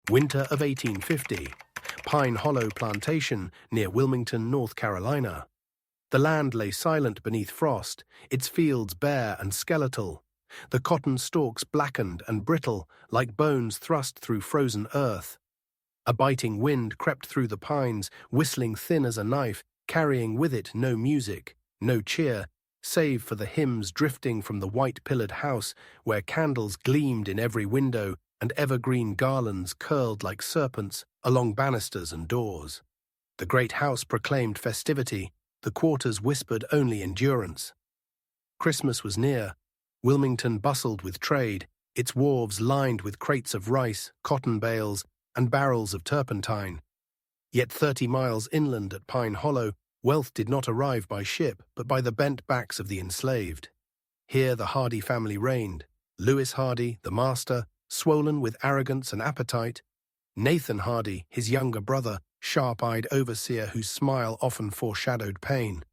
Winter of 1850. Pine Hollow Plantation near Wilmington, North Carolina. The land lay silent beneath frost, its fields bare and skeletal, the cotton stalks blackened and brittle like bones thrust through frozen earth. A biting wind crept through the pines, whistling thin as a knife, carrying with it no music, no cheer, save for the hymns drifting from the white-pillared house where candles gleamed in every window and evergreen garlands curled like serpents along banisters and doors. The great house proclaimed festivity, the quarters whispered only endurance. Christmas was near. Wilmington bustled with trade, its wharves lined with crates of rice, cotton bales, and barrels of turpentine. Yet 30 miles inland at Pine Hollow, wealth did not arrive by ship, but by the bent backs of the enslaved. Here the Hardy family reigned, Lewis Hardy, the master, swollen with arrogance and appetite, Nathan Hardy, his younger brother, sharp-eyed overseer whose smile often foreshadowed pain,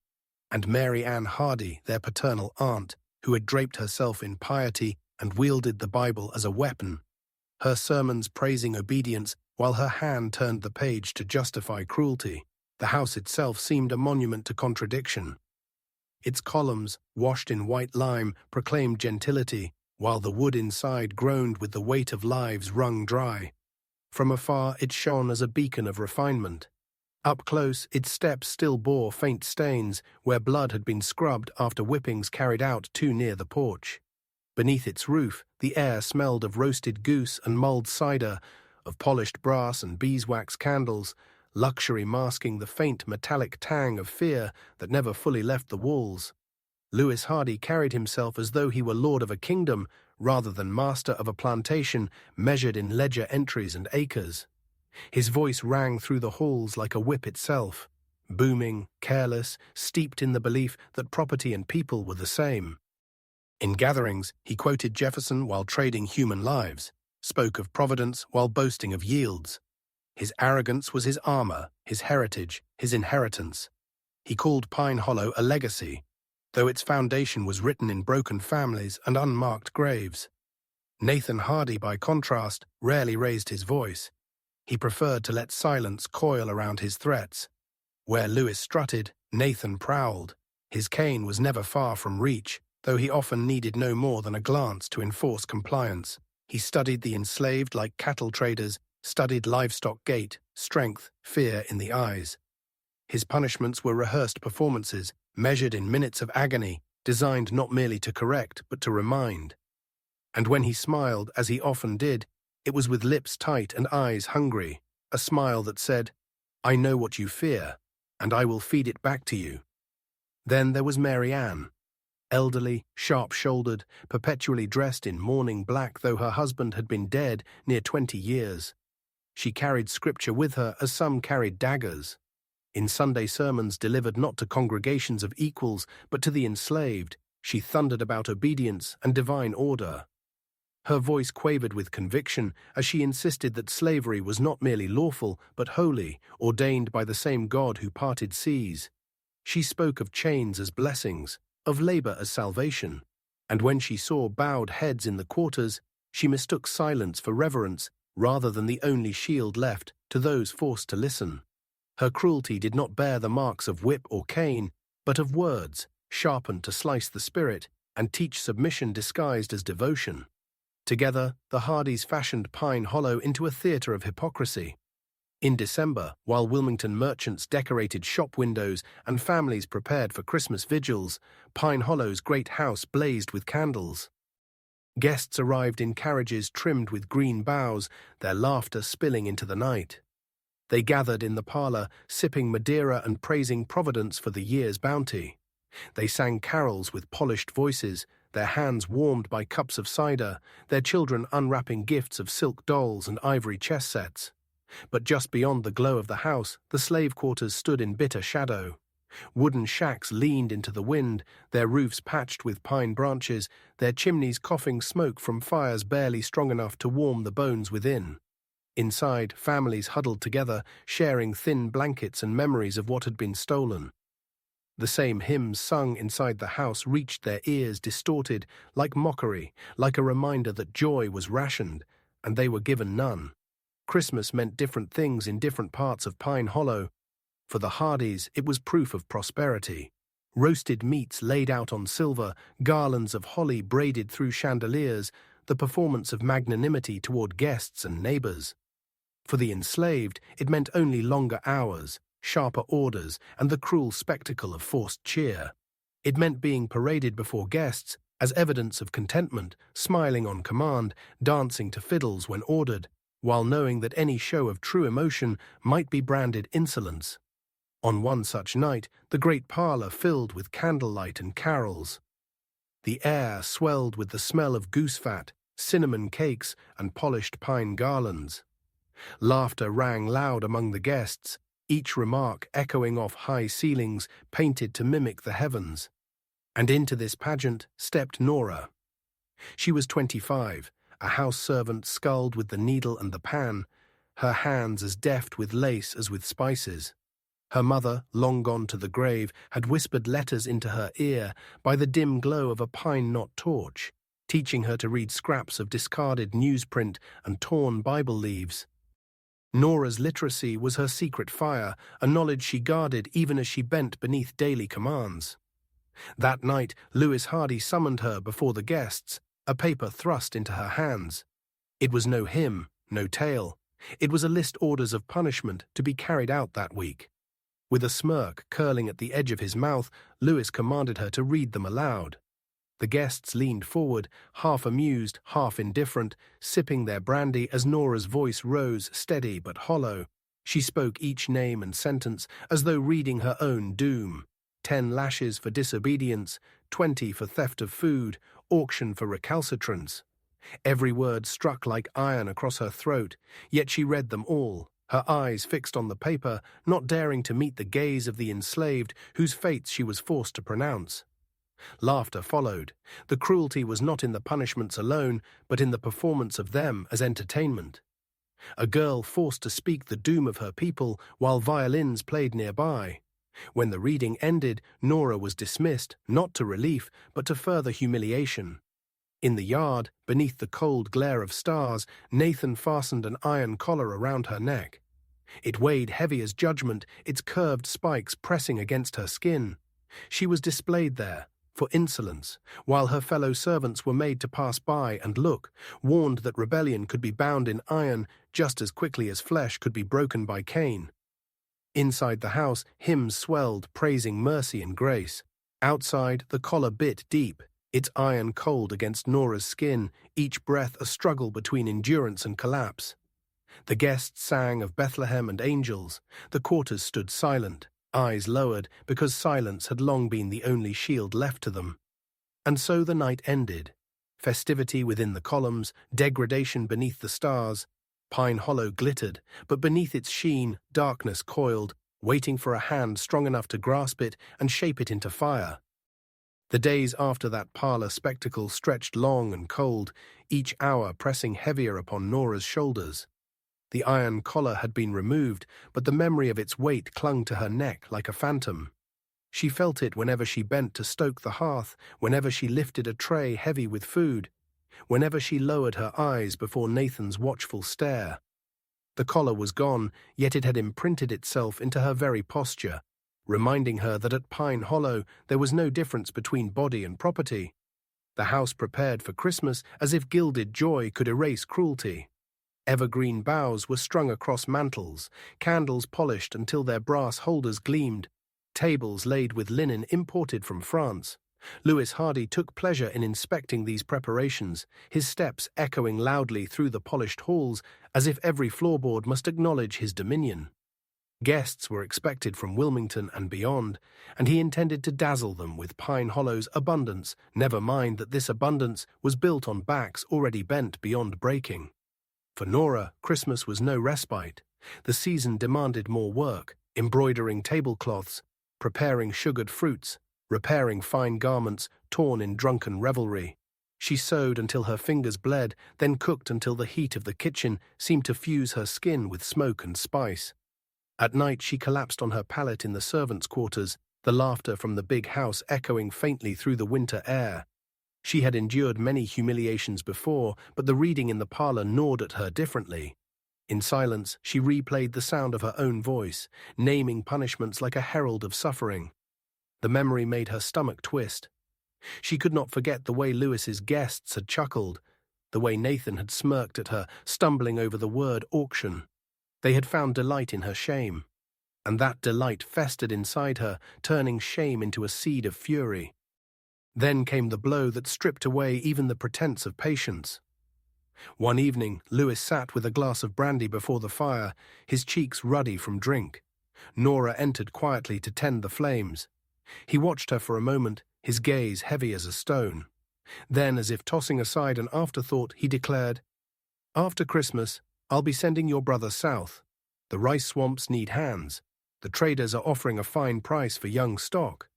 and Mary Ann Hardy, their paternal aunt, who had draped herself in piety and wielded the Bible as a weapon, her sermons praising obedience while her hand turned the page to justify cruelty. The house itself seemed a monument to contradiction. Its columns, washed in white lime, proclaimed gentility, while the wood inside groaned with the weight of lives wrung dry. From afar it shone as a beacon of refinement. Up close, its steps still bore faint stains where blood had been scrubbed after whippings carried out too near the porch. Beneath its roof, the air smelled of roasted goose and mulled cider, of polished brass and beeswax candles, luxury masking the faint metallic tang of fear that never fully left the walls. Lewis Hardy carried himself as though he were lord of a kingdom rather than master of a plantation measured in ledger entries and acres. His voice rang through the halls like a whip itself, booming, careless, steeped in the belief that property and people were the same. In gatherings, he quoted Jefferson while trading human lives, spoke of providence while boasting of yields. His arrogance was his armor, his heritage, his inheritance. He called Pine Hollow a legacy, though its foundation was written in broken families and unmarked graves. Nathan Hardy, by contrast, rarely raised his voice. He preferred to let silence coil around his threats. Where Lewis strutted, Nathan prowled. His cane was never far from reach, though he often needed no more than a glance to enforce compliance. He studied the enslaved like cattle traders, studied livestock gait, strength, fear in the eyes. His punishments were rehearsed performances, measured in minutes of agony, designed not merely to correct, but to remind. And when he smiled, as he often did, it was with lips tight and eyes hungry, a smile that said, "I know what you fear, and I will feed it back to you." Then there was Mary Ann, elderly, sharp-shouldered, perpetually dressed in mourning black though her husband had been dead near 20 years. She carried scripture with her as some carried daggers. In Sunday sermons delivered not to congregations of equals but to the enslaved, she thundered about obedience and divine order. Her voice quavered with conviction as she insisted that slavery was not merely lawful but holy, ordained by the same God who parted seas. She spoke of chains as blessings, of labor as salvation, and when she saw bowed heads in the quarters, she mistook silence for reverence rather than the only shield left to those forced to listen. Her cruelty did not bear the marks of whip or cane, but of words, sharpened to slice the spirit and teach submission disguised as devotion. Together, the Hardys fashioned Pine Hollow into a theater of hypocrisy. In December, while Wilmington merchants decorated shop windows and families prepared for Christmas vigils, Pine Hollow's great house blazed with candles. Guests arrived in carriages trimmed with green boughs, their laughter spilling into the night. They gathered in the parlor, sipping Madeira and praising Providence for the year's bounty. They sang carols with polished voices, their hands warmed by cups of cider, their children unwrapping gifts of silk dolls and ivory chess sets. But just beyond the glow of the house, the slave quarters stood in bitter shadow. Wooden shacks leaned into the wind, their roofs patched with pine branches, their chimneys coughing smoke from fires barely strong enough to warm the bones within. Inside, families huddled together, sharing thin blankets and memories of what had been stolen. The same hymns sung inside the house reached their ears distorted, like mockery, like a reminder that joy was rationed, and they were given none. Christmas meant different things in different parts of Pine Hollow. For the Hardys, it was proof of prosperity. Roasted meats laid out on silver, garlands of holly braided through chandeliers, the performance of magnanimity toward guests and neighbors. For the enslaved, it meant only longer hours, sharper orders, and the cruel spectacle of forced cheer. It meant being paraded before guests as evidence of contentment, smiling on command, dancing to fiddles when ordered, while knowing that any show of true emotion might be branded insolence. On one such night, the great parlor filled with candlelight and carols. The air swelled with the smell of goose fat, cinnamon cakes, and polished pine garlands. Laughter rang loud among the guests, each remark echoing off high ceilings painted to mimic the heavens. And into this pageant stepped Nora. She was 25, a house servant sculled with the needle and the pan, her hands as deft with lace as with spices. Her mother, long gone to the grave, had whispered letters into her ear by the dim glow of a pine-knot torch, teaching her to read scraps of discarded newsprint and torn Bible leaves. Nora's literacy was her secret fire, a knowledge she guarded even as she bent beneath daily commands. That night, Lewis Hardy summoned her before the guests, a paper thrust into her hands. It was no hymn, no tale. It was a list orders of punishment to be carried out that week. With a smirk curling at the edge of his mouth, Lewis commanded her to read them aloud. The guests leaned forward, half amused, half indifferent, sipping their brandy as Nora's voice rose steady but hollow. She spoke each name and sentence as though reading her own doom. 10 lashes for disobedience, 20 for theft of food, auction for recalcitrance. Every word struck like iron across her throat, yet she read them all, her eyes fixed on the paper, not daring to meet the gaze of the enslaved whose fates she was forced to pronounce. Laughter followed. The cruelty was not in the punishments alone, but in the performance of them as entertainment. A girl forced to speak the doom of her people while violins played nearby. When the reading ended, Nora was dismissed, not to relief, but to further humiliation. In the yard, beneath the cold glare of stars, Nathan fastened an iron collar around her neck. It weighed heavy as judgment, its curved spikes pressing against her skin. She was displayed there, for insolence, while her fellow servants were made to pass by and look, warned that rebellion could be bound in iron just as quickly as flesh could be broken by cane. Inside the house, hymns swelled, praising mercy and grace. Outside, the collar bit deep, its iron cold against Nora's skin, each breath a struggle between endurance and collapse. The guests sang of Bethlehem and angels. The quarters stood silent, eyes lowered, because silence had long been the only shield left to them. And so the night ended. Festivity within the columns, degradation beneath the stars. Pine Hollow glittered, but beneath its sheen, darkness coiled, waiting for a hand strong enough to grasp it and shape it into fire. The days after that parlor spectacle stretched long and cold, each hour pressing heavier upon Nora's shoulders. The iron collar had been removed, but the memory of its weight clung to her neck like a phantom. She felt it whenever she bent to stoke the hearth, whenever she lifted a tray heavy with food, whenever she lowered her eyes before Nathan's watchful stare. The collar was gone, yet it had imprinted itself into her very posture, reminding her that at Pine Hollow there was no difference between body and property. The house prepared for Christmas as if gilded joy could erase cruelty. Evergreen boughs were strung across mantels, candles polished until their brass holders gleamed, tables laid with linen imported from France. Lewis Hardy took pleasure in inspecting these preparations, his steps echoing loudly through the polished halls as if every floorboard must acknowledge his dominion. Guests were expected from Wilmington and beyond, and he intended to dazzle them with Pine Hollow's abundance, never mind that this abundance was built on backs already bent beyond breaking. For Nora, Christmas was no respite. The season demanded more work, embroidering tablecloths, preparing sugared fruits, repairing fine garments torn in drunken revelry. She sewed until her fingers bled, then cooked until the heat of the kitchen seemed to fuse her skin with smoke and spice. At night she collapsed on her pallet in the servants' quarters, the laughter from the big house echoing faintly through the winter air. She had endured many humiliations before, but the reading in the parlor gnawed at her differently. In silence, she replayed the sound of her own voice, naming punishments like a herald of suffering. The memory made her stomach twist. She could not forget the way Lewis's guests had chuckled, the way Nathan had smirked at her, stumbling over the word auction. They had found delight in her shame, and that delight festered inside her, turning shame into a seed of fury. Then came the blow that stripped away even the pretense of patience. One evening, Lewis sat with a glass of brandy before the fire, his cheeks ruddy from drink. Nora entered quietly to tend the flames. He watched her for a moment, his gaze heavy as a stone. Then, as if tossing aside an afterthought, he declared, "After Christmas, I'll be sending your brother south. The rice swamps need hands. The traders are offering a fine price for young stock."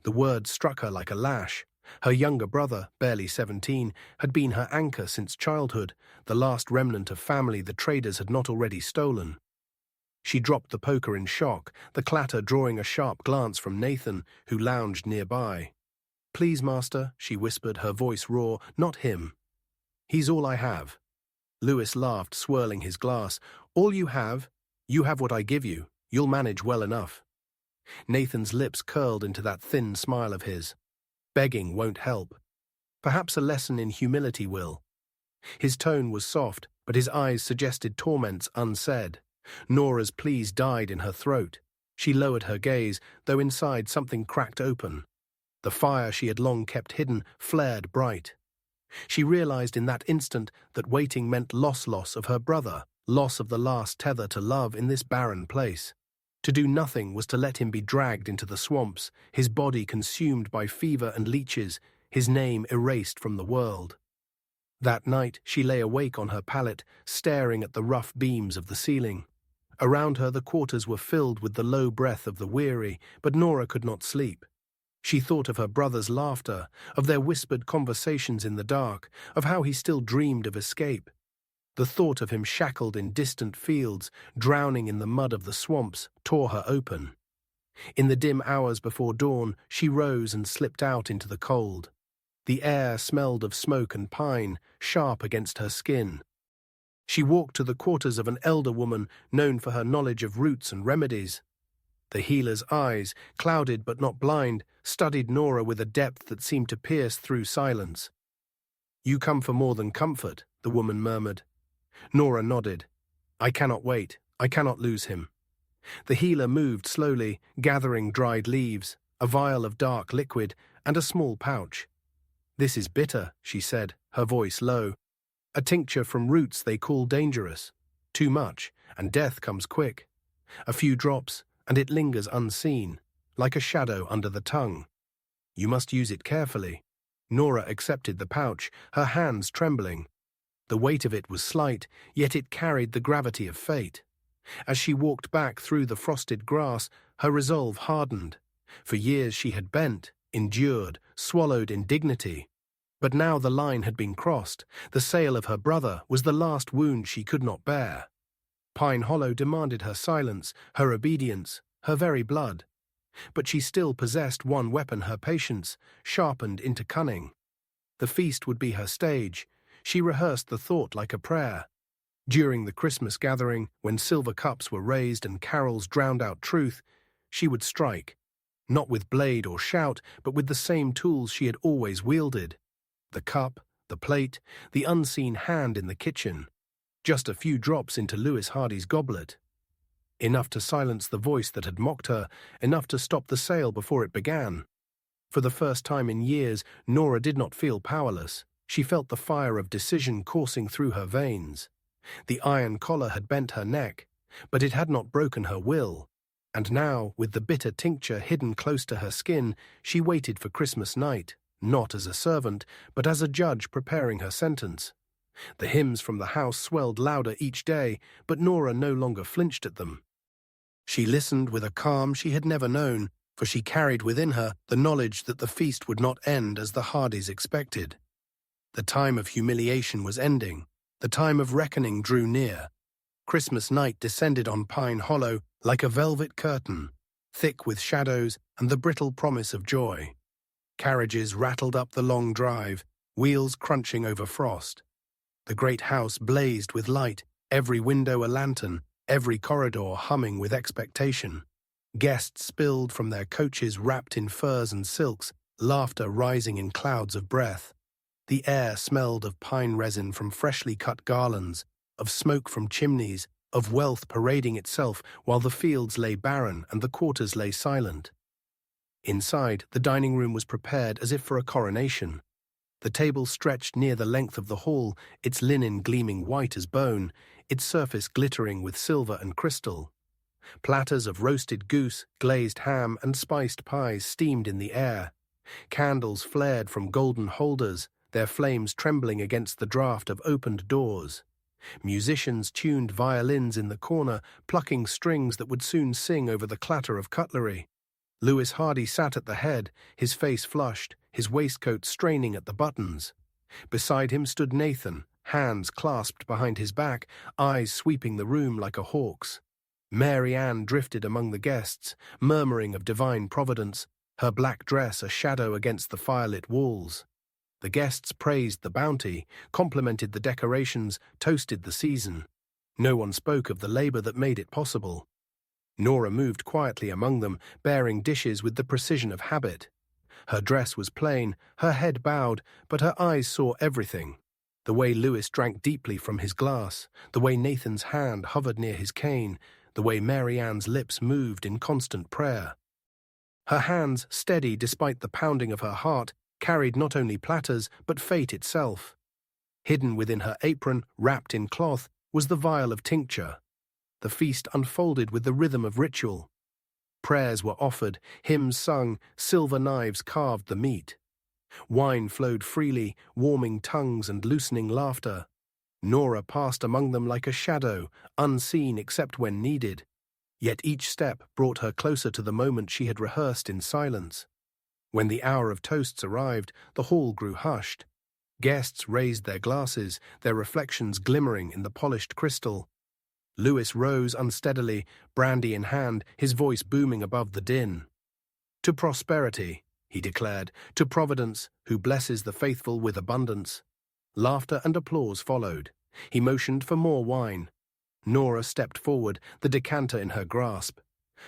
The word struck her like a lash. Her younger brother, barely 17, had been her anchor since childhood, the last remnant of family the traders had not already stolen. She dropped the poker in shock, the clatter drawing a sharp glance from Nathan, who lounged nearby. "Please, master," she whispered, her voice raw, "not him. He's all I have." Lewis laughed, swirling his glass. "All you have? You have what I give you. You'll manage well enough." Nathan's lips curled into that thin smile of his. "Begging won't help. Perhaps a lesson in humility will." His tone was soft, but his eyes suggested torments unsaid. Nora's pleas died in her throat. She lowered her gaze, though inside something cracked open. The fire she had long kept hidden flared bright. She realized in that instant that waiting meant loss of her brother, loss of the last tether to love in this barren place. To do nothing was to let him be dragged into the swamps, his body consumed by fever and leeches, his name erased from the world. That night she lay awake on her pallet, staring at the rough beams of the ceiling. Around her the quarters were filled with the low breath of the weary, but Nora could not sleep. She thought of her brother's laughter, of their whispered conversations in the dark, of how he still dreamed of escape. The thought of him shackled in distant fields, drowning in the mud of the swamps, tore her open. In the dim hours before dawn, she rose and slipped out into the cold. The air smelled of smoke and pine, sharp against her skin. She walked to the quarters of an elder woman known for her knowledge of roots and remedies. The healer's eyes, clouded but not blind, studied Nora with a depth that seemed to pierce through silence. "You come for more than comfort," the woman murmured. Nora nodded. "I cannot wait. I cannot lose him." The healer moved slowly, gathering dried leaves, a vial of dark liquid, and a small pouch. "This is bitter," she said, her voice low. "A tincture from roots they call dangerous. Too much, and death comes quick. A few drops, and it lingers unseen, like a shadow under the tongue. You must use it carefully." Nora accepted the pouch, her hands trembling. The weight of it was slight, yet it carried the gravity of fate. As she walked back through the frosted grass, her resolve hardened. For years she had bent, endured, swallowed indignity. But now the line had been crossed. The sale of her brother was the last wound she could not bear. Pine Hollow demanded her silence, her obedience, her very blood. But she still possessed one weapon, her patience, sharpened into cunning. The feast would be her stage. She rehearsed the thought like a prayer. During the Christmas gathering, when silver cups were raised and carols drowned out truth, she would strike, not with blade or shout, but with the same tools she had always wielded. The cup, the plate, the unseen hand in the kitchen. Just a few drops into Lewis Hardy's goblet. Enough to silence the voice that had mocked her, enough to stop the sale before it began. For the first time in years, Nora did not feel powerless. She felt the fire of decision coursing through her veins. The iron collar had bent her neck, but it had not broken her will. And now, with the bitter tincture hidden close to her skin, she waited for Christmas night, not as a servant, but as a judge preparing her sentence. The hymns from the house swelled louder each day, but Nora no longer flinched at them. She listened with a calm she had never known, for she carried within her the knowledge that the feast would not end as the Hardys expected. The time of humiliation was ending. The time of reckoning drew near. Christmas night descended on Pine Hollow like a velvet curtain, thick with shadows and the brittle promise of joy. Carriages rattled up the long drive, wheels crunching over frost. The great house blazed with light, Every window a lantern, every corridor humming with expectation. Guests spilled from their coaches wrapped in furs and silks, laughter rising in clouds of breath. The air smelled of pine resin from freshly cut garlands, of smoke from chimneys, of wealth parading itself while the fields lay barren and the quarters lay silent. Inside, the dining room was prepared as if for a coronation. The table stretched near the length of the hall, its linen gleaming white as bone, its surface glittering with silver and crystal. Platters of roasted goose, glazed ham, and spiced pies steamed in the air. Candles flared from golden holders, their flames trembling against the draught of opened doors. Musicians tuned violins in the corner, plucking strings that would soon sing over the clatter of cutlery. Lewis Hardy sat at the head, his face flushed, his waistcoat straining at the buttons. Beside him stood Nathan, hands clasped behind his back, eyes sweeping the room like a hawk's. Mary Ann drifted among the guests, murmuring of divine providence, her black dress a shadow against the firelit walls. The guests praised the bounty, complimented the decorations, toasted the season. No one spoke of the labor that made it possible. Nora moved quietly among them, bearing dishes with the precision of habit. Her dress was plain, her head bowed, but her eyes saw everything. The way Lewis drank deeply from his glass, the way Nathan's hand hovered near his cane, the way Mary Ann's lips moved in constant prayer. Her hands, steady despite the pounding of her heart, carried not only platters, but fate itself. Hidden within her apron, wrapped in cloth, was the vial of tincture. The feast unfolded with the rhythm of ritual. Prayers were offered, hymns sung, silver knives carved the meat. Wine flowed freely, warming tongues and loosening laughter. Nora passed among them like a shadow, unseen except when needed. Yet each step brought her closer to the moment she had rehearsed in silence. When the hour of toasts arrived, the hall grew hushed. Guests raised their glasses, their reflections glimmering in the polished crystal. Lewis rose unsteadily, brandy in hand, his voice booming above the din. "To prosperity," he declared, "to Providence, who blesses the faithful with abundance." Laughter and applause followed. He motioned for more wine. Nora stepped forward, the decanter in her grasp.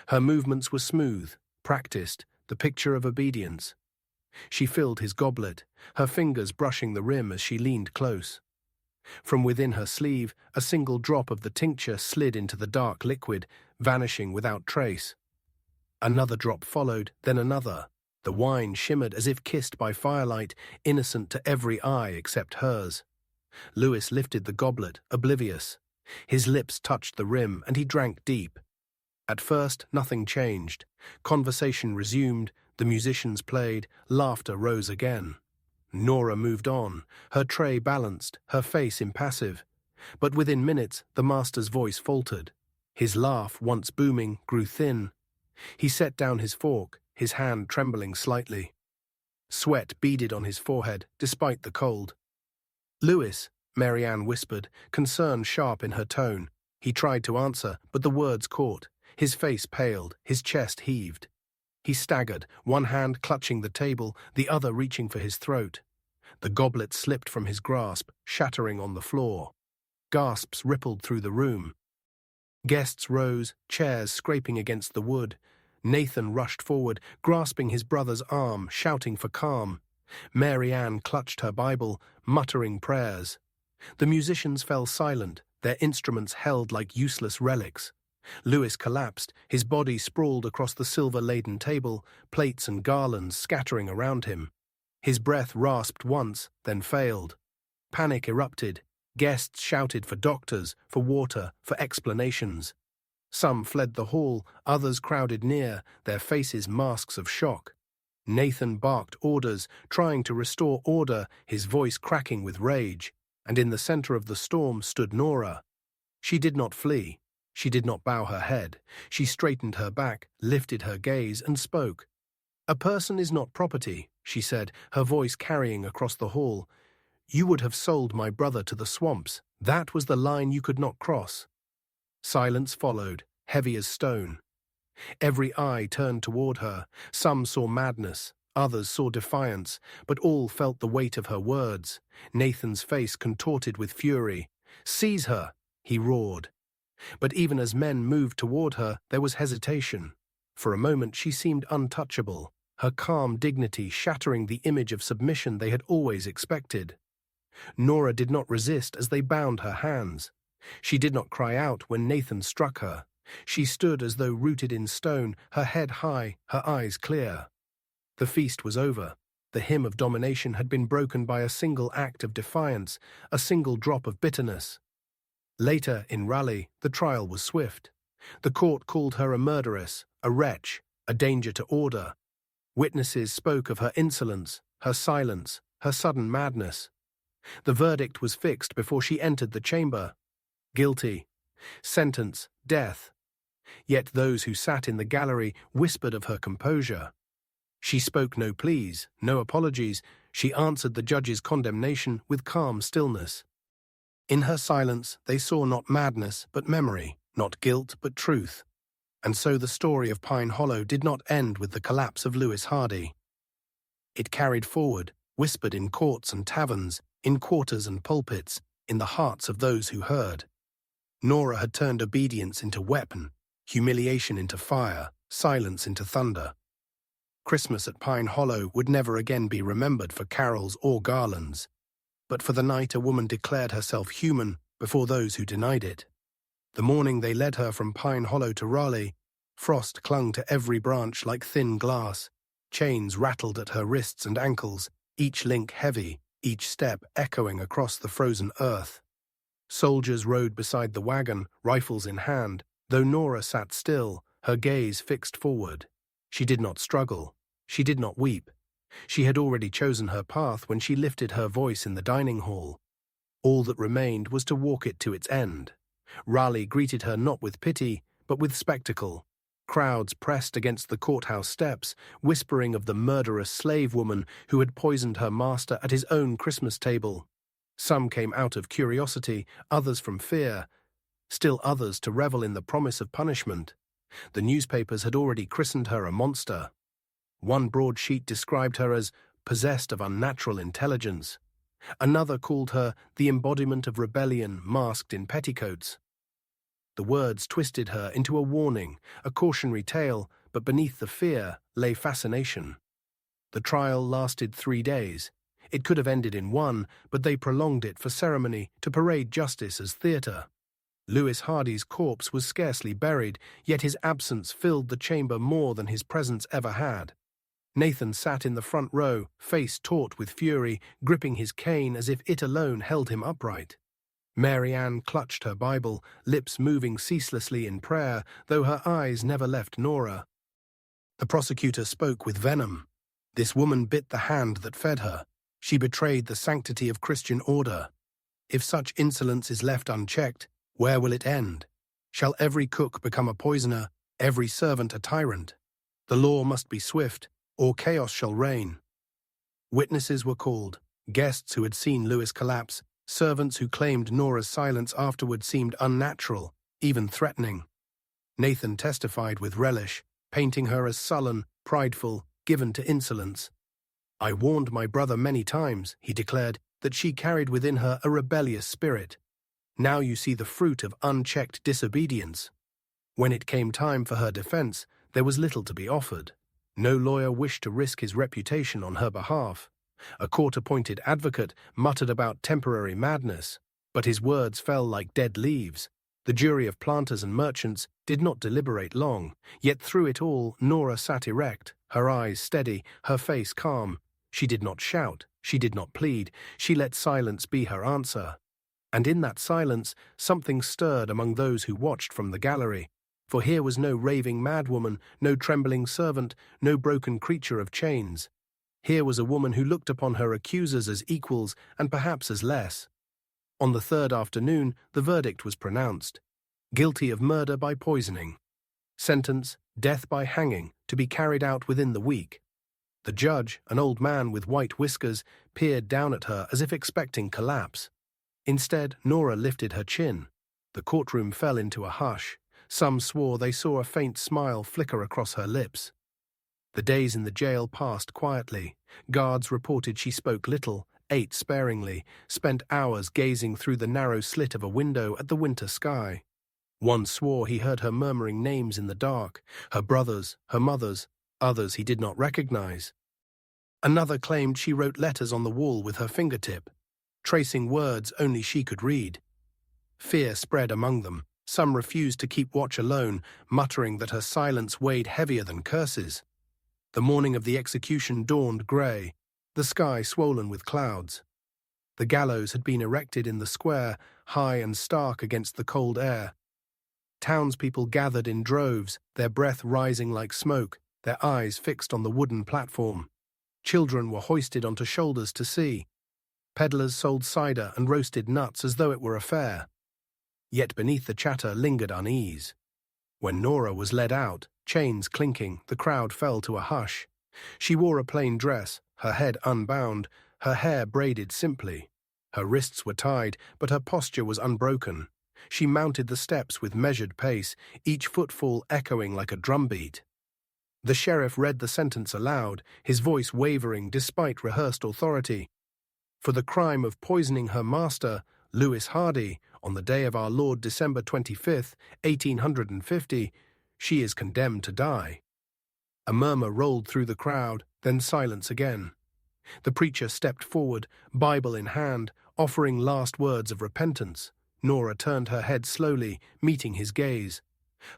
Her movements were smooth, practiced, the picture of obedience. She filled his goblet, her fingers brushing the rim as she leaned close. From within her sleeve, a single drop of the tincture slid into the dark liquid, vanishing without trace. Another drop followed, then another. The wine shimmered as if kissed by firelight, innocent to every eye except hers. Lewis lifted the goblet, oblivious. His lips touched the rim, and he drank deep. At first, nothing changed. Conversation resumed, the musicians played, laughter rose again. Nora moved on, her tray balanced, her face impassive. But within minutes, the master's voice faltered. His laugh, once booming, grew thin. He set down his fork, his hand trembling slightly. Sweat beaded on his forehead, despite the cold. "Lewis," Mary Ann whispered, concern sharp in her tone. He tried to answer, but the words caught. His face paled, his chest heaved. He staggered, one hand clutching the table, the other reaching for his throat. The goblet slipped from his grasp, shattering on the floor. Gasps rippled through the room. Guests rose, chairs scraping against the wood. Nathan rushed forward, grasping his brother's arm, shouting for calm. Mary Ann clutched her Bible, muttering prayers. The musicians fell silent, their instruments held like useless relics. Lewis collapsed, his body sprawled across the silver-laden table, plates and garlands scattering around him. His breath rasped once, then failed. Panic erupted. Guests shouted for doctors, for water, for explanations. Some fled the hall, others crowded near, their faces masks of shock. Nathan barked orders, trying to restore order, his voice cracking with rage. And in the center of the storm stood Nora. She did not flee. She did not bow her head. She straightened her back, lifted her gaze, and spoke. "A person is not property," she said, her voice carrying across the hall. "You would have sold my brother to the swamps. That was the line you could not cross." Silence followed, heavy as stone. Every eye turned toward her. Some saw madness, others saw defiance, but all felt the weight of her words. Nathan's face contorted with fury. "Seize her!" he roared. But even as men moved toward her, there was hesitation. For a moment she seemed untouchable, her calm dignity shattering the image of submission they had always expected. Nora did not resist as they bound her hands. She did not cry out when Nathan struck her. She stood as though rooted in stone, her head high, her eyes clear. The feast was over. The hymn of domination had been broken by a single act of defiance, a single drop of bitterness. Later, in Raleigh, the trial was swift. The court called her a murderess, a wretch, a danger to order. Witnesses spoke of her insolence, her silence, her sudden madness. The verdict was fixed before she entered the chamber. Guilty. Sentence, death. Yet those who sat in the gallery whispered of her composure. She spoke no pleas, no apologies. She answered the judge's condemnation with calm stillness. In her silence, they saw not madness but memory, not guilt but truth. And so the story of Pine Hollow did not end with the collapse of Lewis Hardy. It carried forward, whispered in courts and taverns, in quarters and pulpits, in the hearts of those who heard. Nora had turned obedience into weapon, humiliation into fire, silence into thunder. Christmas at Pine Hollow would never again be remembered for carols or garlands, but for the night a woman declared herself human before those who denied it. The morning they led her from Pine Hollow to Raleigh, frost clung to every branch like thin glass. Chains rattled at her wrists and ankles, each link heavy, each step echoing across the frozen earth. Soldiers rode beside the wagon, rifles in hand, though Nora sat still, her gaze fixed forward. She did not struggle. She did not weep. She had already chosen her path when she lifted her voice in the dining hall. All that remained was to walk it to its end. Raleigh greeted her not with pity, but with spectacle. Crowds pressed against the courthouse steps, whispering of the murderous slave woman who had poisoned her master at his own Christmas table. Some came out of curiosity, others from fear, still others to revel in the promise of punishment. The newspapers had already christened her a monster. One broadsheet described her as possessed of unnatural intelligence. Another called her the embodiment of rebellion masked in petticoats. The words twisted her into a warning, a cautionary tale, but beneath the fear lay fascination. The trial lasted 3 days. It could have ended in one, but they prolonged it for ceremony to parade justice as theatre. Lewis Hardy's corpse was scarcely buried, yet his absence filled the chamber more than his presence ever had. Nathan sat in the front row, face taut with fury, gripping his cane as if it alone held him upright. Mary Ann clutched her Bible, lips moving ceaselessly in prayer, though her eyes never left Nora. The prosecutor spoke with venom. This woman bit the hand that fed her. She betrayed the sanctity of Christian order. If such insolence is left unchecked, where will it end? Shall every cook become a poisoner, every servant a tyrant? The law must be swift, or chaos shall reign. Witnesses were called, guests who had seen Lewis collapse, servants who claimed Nora's silence afterward seemed unnatural, even threatening. Nathan testified with relish, painting her as sullen, prideful, given to insolence. I warned my brother many times, he declared, that she carried within her a rebellious spirit. Now you see the fruit of unchecked disobedience. When it came time for her defense, there was little to be offered. No lawyer wished to risk his reputation on her behalf. A court-appointed advocate muttered about temporary madness, but his words fell like dead leaves. The jury of planters and merchants did not deliberate long, yet through it all Nora sat erect, her eyes steady, her face calm. She did not shout, she did not plead, she let silence be her answer. And in that silence something stirred among those who watched from the gallery. For here was no raving madwoman, no trembling servant, no broken creature of chains. Here was a woman who looked upon her accusers as equals and perhaps as less. On the third afternoon, the verdict was pronounced. Guilty of murder by poisoning. Sentence, death by hanging, to be carried out within the week. The judge, an old man with white whiskers, peered down at her as if expecting collapse. Instead, Nora lifted her chin. The courtroom fell into a hush. Some swore they saw a faint smile flicker across her lips. The days in the jail passed quietly. Guards reported she spoke little, ate sparingly, spent hours gazing through the narrow slit of a window at the winter sky. One swore he heard her murmuring names in the dark, her brothers, her mother's, others he did not recognize. Another claimed she wrote letters on the wall with her fingertip, tracing words only she could read. Fear spread among them. Some refused to keep watch alone, muttering that her silence weighed heavier than curses. The morning of the execution dawned grey, the sky swollen with clouds. The gallows had been erected in the square, high and stark against the cold air. Townspeople gathered in droves, their breath rising like smoke, their eyes fixed on the wooden platform. Children were hoisted onto shoulders to see. Peddlers sold cider and roasted nuts as though it were a fair. Yet beneath the chatter lingered unease. When Nora was led out, chains clinking, the crowd fell to a hush. She wore a plain dress, her head unbound, her hair braided simply. Her wrists were tied, but her posture was unbroken. She mounted the steps with measured pace, each footfall echoing like a drumbeat. The sheriff read the sentence aloud, his voice wavering despite rehearsed authority. For the crime of poisoning her master, Lewis Hardy, on the day of our Lord December 25th, 1850, she is condemned to die. A murmur rolled through the crowd, then silence again. The preacher stepped forward, Bible in hand, offering last words of repentance. Nora turned her head slowly, meeting his gaze.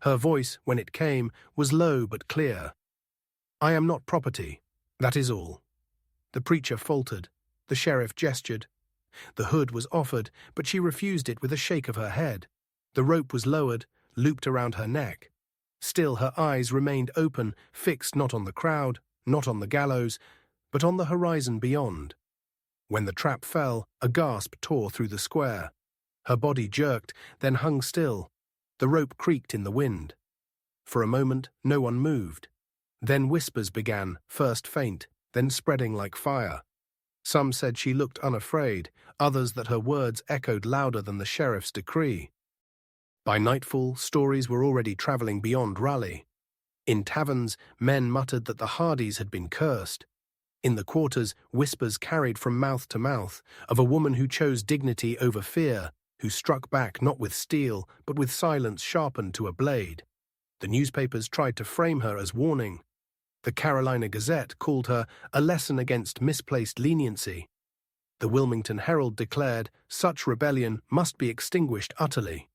Her voice, when it came, was low but clear. "I am not property, that is all." The preacher faltered. The sheriff gestured. The hood was offered, but she refused it with a shake of her head. The rope was lowered, looped around her neck. Still her eyes remained open, fixed not on the crowd, not on the gallows, but on the horizon beyond. When the trap fell, a gasp tore through the square. Her body jerked, then hung still. The rope creaked in the wind. For a moment, no one moved. Then whispers began, first faint, then spreading like fire. Some said she looked unafraid, others that her words echoed louder than the sheriff's decree. By nightfall, stories were already travelling beyond Raleigh. In taverns, men muttered that the Hardys had been cursed. In the quarters, whispers carried from mouth to mouth of a woman who chose dignity over fear, who struck back not with steel, but with silence sharpened to a blade. The newspapers tried to frame her as warning. The Carolina Gazette called her a lesson against misplaced leniency. The Wilmington Herald declared such rebellion must be extinguished utterly.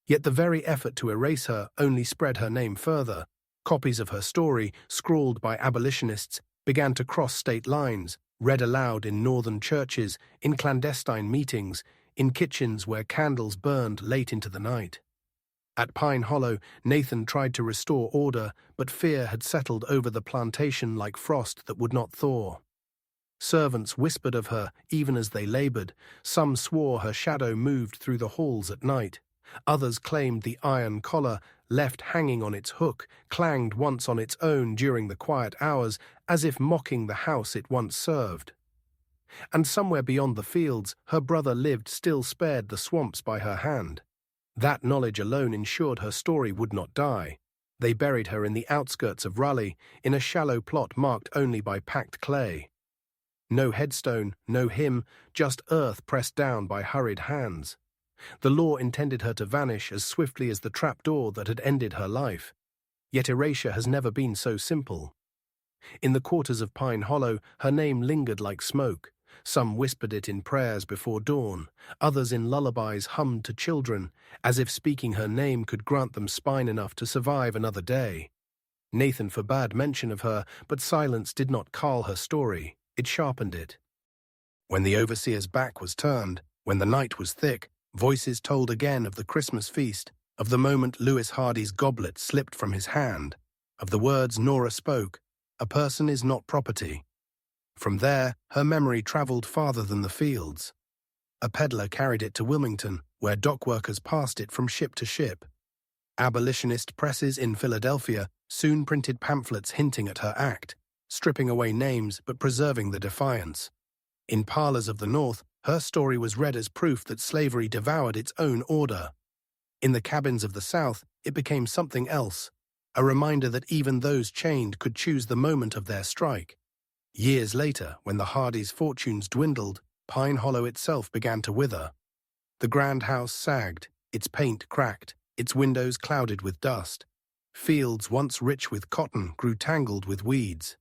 Yet the very effort to erase her only spread her name further. Copies of her story, scrawled by abolitionists, began to cross state lines, read aloud in northern churches, in clandestine meetings, in kitchens where candles burned late into the night. At Pine Hollow, Nathan tried to restore order, but fear had settled over the plantation like frost that would not thaw. Servants whispered of her, even as they labored. Some swore her shadow moved through the halls at night. Others claimed the iron collar, left hanging on its hook, clanged once on its own during the quiet hours, as if mocking the house it once served. And somewhere beyond the fields, her brother lived still spared the swamps by her hand. That knowledge alone ensured her story would not die. They buried her in the outskirts of Raleigh, in a shallow plot marked only by packed clay. No headstone, no hymn, just earth pressed down by hurried hands. The law intended her to vanish as swiftly as the trapdoor that had ended her life. Yet erasure has never been so simple. In the quarters of Pine Hollow, her name lingered like smoke. Some whispered it in prayers before dawn, others in lullabies hummed to children, as if speaking her name could grant them spine enough to survive another day. Nathan forbade mention of her, but silence did not carl her story, it sharpened it. When the overseer's back was turned, when the night was thick, voices told again of the Christmas feast, of the moment Lewis Hardy's goblet slipped from his hand, of the words Nora spoke, "A person is not property." From there, her memory travelled farther than the fields. A peddler carried it to Wilmington, where dockworkers passed it from ship to ship. Abolitionist presses in Philadelphia soon printed pamphlets hinting at her act, stripping away names but preserving the defiance. In parlors of the North, her story was read as proof that slavery devoured its own order. In the cabins of the South, it became something else, a reminder that even those chained could choose the moment of their strike. Years later, when the Hardys' fortunes dwindled, Pine Hollow itself began to wither. The grand house sagged, its paint cracked, its windows clouded with dust. Fields once rich with cotton grew tangled with weeds.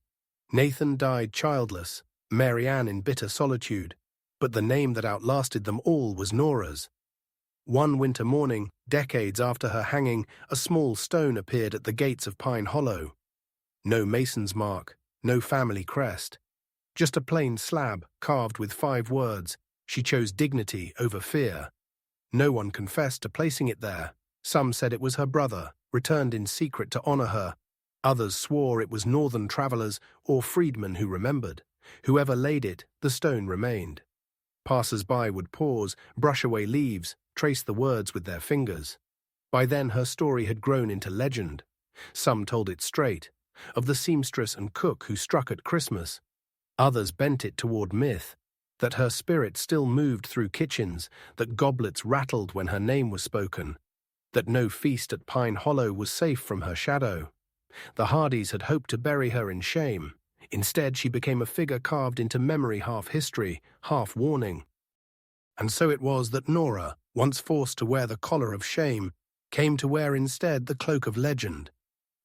Nathan died childless, Mary Ann in bitter solitude, but the name that outlasted them all was Nora's. One winter morning, decades after her hanging, a small stone appeared at the gates of Pine Hollow. No mason's mark, no family crest. Just a plain slab carved with 5 words. She chose dignity over fear. No one confessed to placing it there. Some said it was her brother, returned in secret to honor her. Others swore it was northern travelers or freedmen who remembered. Whoever laid it, the stone remained. Passers-by would pause, brush away leaves, trace the words with their fingers. By then her story had grown into legend. Some told it straight, of the seamstress and cook who struck at Christmas. Others bent it toward myth, that her spirit still moved through kitchens, that goblets rattled when her name was spoken, that no feast at Pine Hollow was safe from her shadow. The Hardys had hoped to bury her in shame. Instead, she became a figure carved into memory, half history, half warning. And so it was that Nora, once forced to wear the collar of shame, came to wear instead the cloak of legend.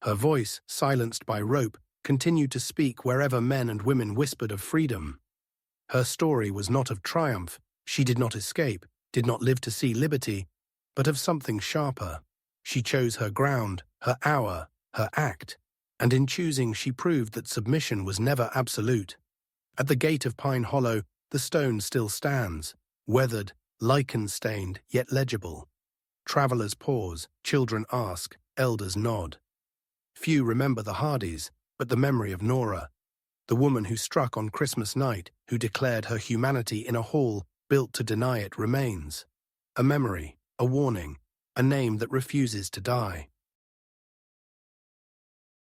Her voice, silenced by rope, continued to speak wherever men and women whispered of freedom. Her story was not of triumph. She did not escape, did not live to see liberty, but of something sharper. She chose her ground, her hour, her act, and in choosing she proved that submission was never absolute. At the gate of Pine Hollow, the stone still stands, weathered, lichen-stained, yet legible. Travelers pause, children ask, elders nod. Few remember the Hardys, but the memory of Nora, the woman who struck on Christmas night, who declared her humanity in a hall built to deny it, remains. A memory, a warning, a name that refuses to die.